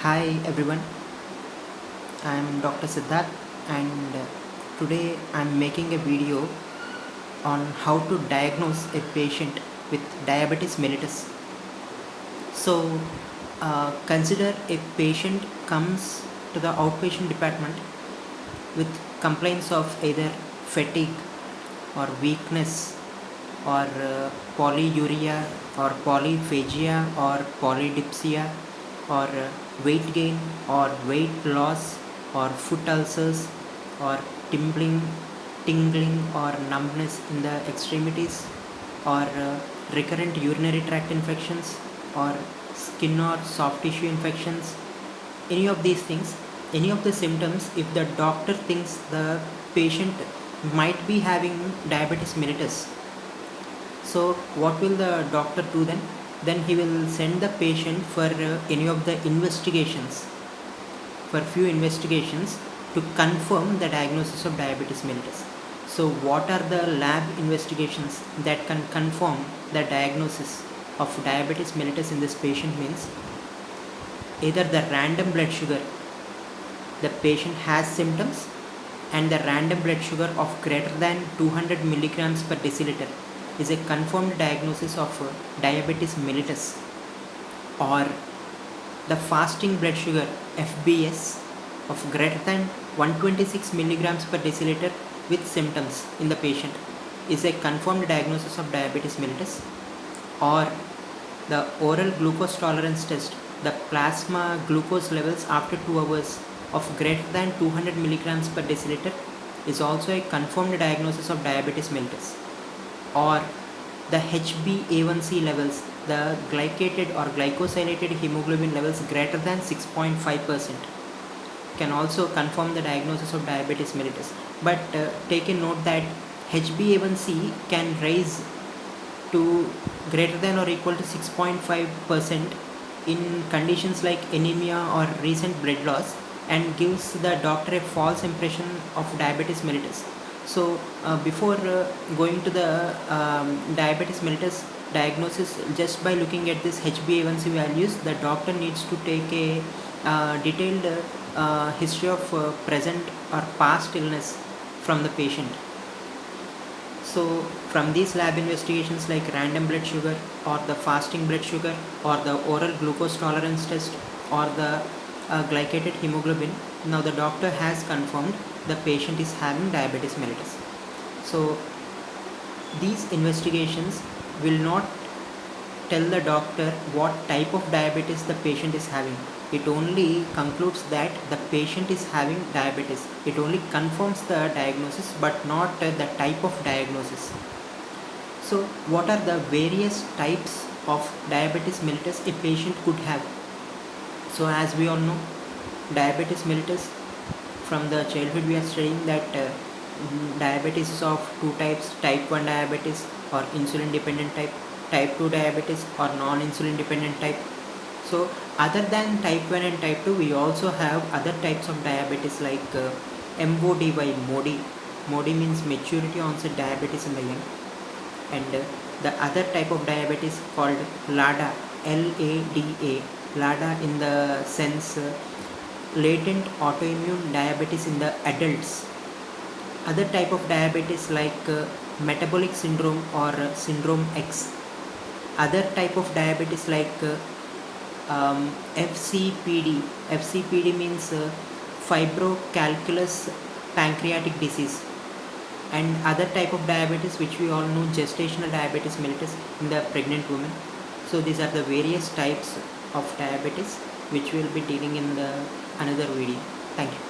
Hi everyone, I am Dr. Siddharth and today I am making a video on how to diagnose a patient with diabetes mellitus. So, consider a patient comes to the outpatient department with complaints of either fatigue or weakness or polyuria or polyphagia or polydipsia or weight gain or weight loss or foot ulcers or tingling, tingling or numbness in the extremities or recurrent urinary tract infections or skin or soft tissue infections. Any of these things, any of the symptoms, if the doctor thinks the patient might be having diabetes mellitus, so what will the doctor do then? Then he will send the patient for any of the investigations, for few investigations to confirm the diagnosis of diabetes mellitus. So what are the lab investigations that can confirm the diagnosis of diabetes mellitus in this patient means either the random blood sugar, the patient has symptoms and the random blood sugar of greater than 200 milligrams per deciliter is a confirmed diagnosis of diabetes mellitus, or the fasting blood sugar FBS of greater than 126 milligrams per deciliter with symptoms in the patient is a confirmed diagnosis of diabetes mellitus, or the oral glucose tolerance test, the plasma glucose levels after 2 hours of greater than 200 milligrams per deciliter is also a confirmed diagnosis of diabetes mellitus, or the HbA1c levels, the glycated or glycosylated hemoglobin levels greater than 6.5% can also confirm the diagnosis of diabetes mellitus. But take a note that HbA1c can rise to greater than or equal to 6.5% in conditions like anemia or recent blood loss and gives the doctor a false impression of diabetes mellitus. So before going to the diabetes mellitus diagnosis, just by looking at this HbA1c values, the doctor needs to take a detailed history of present or past illness from the patient. So from these lab investigations like random blood sugar or the fasting blood sugar or the oral glucose tolerance test or the glycated hemoglobin, now the doctor has confirmed the patient is having diabetes mellitus. So these investigations will not tell the doctor what type of diabetes the patient is having. It only concludes that the patient is having diabetes. It only confirms the diagnosis but not the type of diagnosis. So what are the various types of diabetes mellitus a patient could have? So as we all know, diabetes mellitus, from the childhood we are studying that diabetes is of two types: type 1 diabetes or insulin dependent type, type 2 diabetes or non-insulin dependent type. So other than type 1 and type 2, we also have other types of diabetes like MODY, MODY means maturity onset diabetes in the young, and the other type of diabetes called LADA, LADA, LADA in the sense latent autoimmune diabetes in the adults. Other type of diabetes like metabolic syndrome or syndrome X. Other type of diabetes like FCPD. FCPD means fibrocalculous pancreatic disease. And other type of diabetes which we all know, gestational diabetes mellitus in the pregnant woman. So these are the various types of diabetes which we will be dealing in the another video. Thank you.